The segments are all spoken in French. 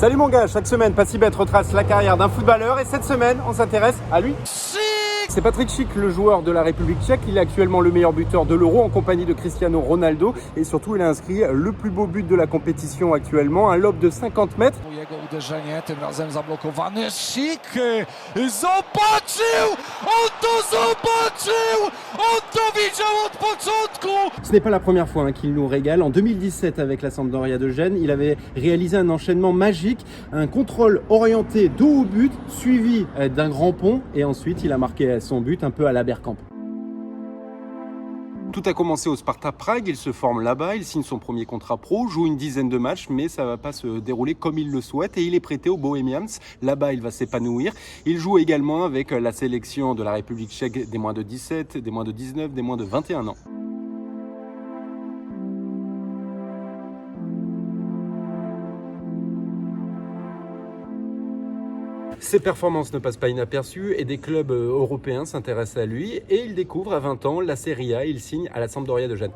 Salut mon gars, chaque semaine, Passibet retrace la carrière d'un footballeur et cette semaine, on s'intéresse à lui. C'est Patrick Schick, le joueur de la République tchèque. Il est actuellement le meilleur buteur de l'Euro en compagnie de Cristiano Ronaldo. Et surtout, il a inscrit le plus beau but de la compétition actuellement, un lob de 50 mètres. Jego uderzenie, tym razem zablokowany. Schick zobaczył! On to zobaczył! On to widział od początku! Ce n'est pas la première fois qu'il nous régale. En 2017, avec la Sampdoria de Gênes, il avait réalisé un enchaînement magique, un contrôle orienté dos au but, suivi d'un grand pont. Et ensuite, il a marqué son but un peu à la Bergkamp. Tout a commencé au Sparta Prague, il se forme là-bas, il signe son premier contrat pro, joue une dizaine de matchs, mais ça va pas se dérouler comme il le souhaite et il est prêté au Bohemians. Là-bas, il va s'épanouir. Il joue également avec la sélection de la République tchèque des moins de 17, des moins de 19, des moins de 21 ans. Ses performances ne passent pas inaperçues et des clubs européens s'intéressent à lui et il découvre à 20 ans la Serie A, il signe à la Sampdoria de Gênes.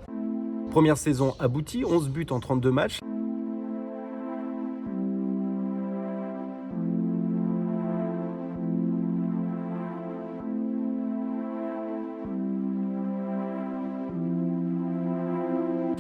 Première saison aboutie, 11 buts en 32 matchs.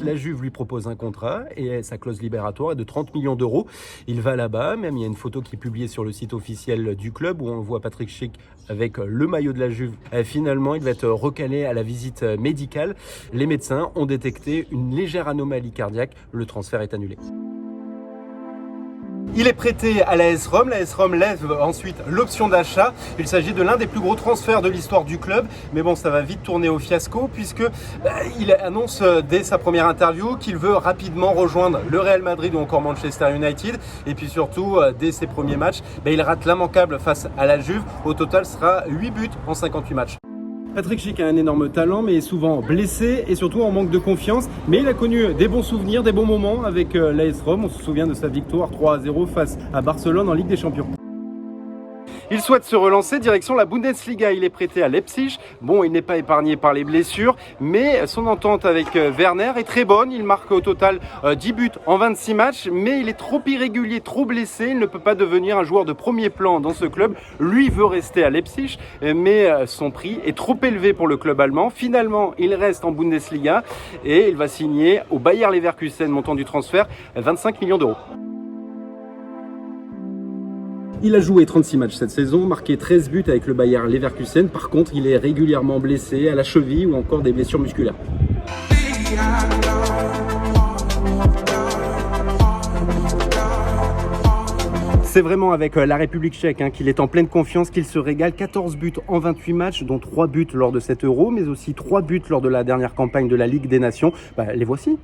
La Juve lui propose un contrat et sa clause libératoire est de 30 millions d'euros. Il va là-bas, même il y a une photo qui est publiée sur le site officiel du club où on voit Patrick Schick avec le maillot de la Juve. Finalement, il va être recalé à la visite médicale. Les médecins ont détecté une légère anomalie cardiaque. Le transfert est annulé. Il est prêté à l'AS Rome. L'AS Rome lève ensuite l'option d'achat. Il s'agit de l'un des plus gros transferts de l'histoire du club. Mais bon, ça va vite tourner au fiasco puisque il annonce dès sa première interview qu'il veut rapidement rejoindre le Real Madrid ou encore Manchester United. Et puis surtout, dès ses premiers matchs, il rate l'immanquable face à la Juve. Au total, ce sera 8 buts en 58 matchs. Patrick Schick a un énorme talent, mais est souvent blessé et surtout en manque de confiance. Mais il a connu des bons souvenirs, des bons moments avec l'AS Rome. On se souvient de sa victoire 3-0 face à Barcelone en Ligue des Champions. Il souhaite se relancer, direction la Bundesliga. Il est prêté à Leipzig. Bon, il n'est pas épargné par les blessures, mais son entente avec Werner est très bonne. Il marque au total 10 buts en 26 matchs, mais il est trop irrégulier, trop blessé. Il ne peut pas devenir un joueur de premier plan dans ce club. Lui veut rester à Leipzig, mais son prix est trop élevé pour le club allemand. Finalement, il reste en Bundesliga et il va signer au Bayer Leverkusen, montant du transfert 25 millions d'euros. Il a joué 36 matchs cette saison, marqué 13 buts avec le Bayer Leverkusen. Par contre, il est régulièrement blessé à la cheville ou encore des blessures musculaires. C'est vraiment avec la République tchèque qu'il est en pleine confiance, qu'il se régale. 14 buts en 28 matchs, dont 3 buts lors de cet Euro, mais aussi 3 buts lors de la dernière campagne de la Ligue des Nations. Les voici.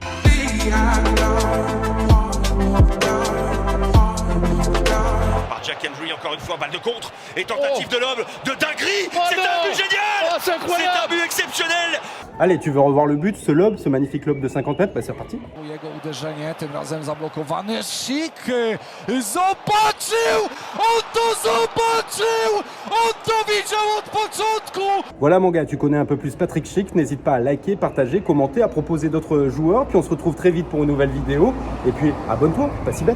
Jack Henry, encore une fois, balle de contre et tentative de lob de dinguerie. C'est un but génial. C'est incroyable. C'est un but exceptionnel. Allez, tu veux revoir le but, ce lob, ce magnifique lob de 50 mètres, c'est reparti. Jego uderzenie, tym razem zablokowany. Schick zobaczył! On to zobaczył! On to widział od początku! Voilà mon gars, tu connais un peu plus Patrick Schick. N'hésite pas à liker, partager, commenter, à proposer d'autres joueurs. Puis on se retrouve très vite pour une nouvelle vidéo. Et puis abonne-toi, Passibet.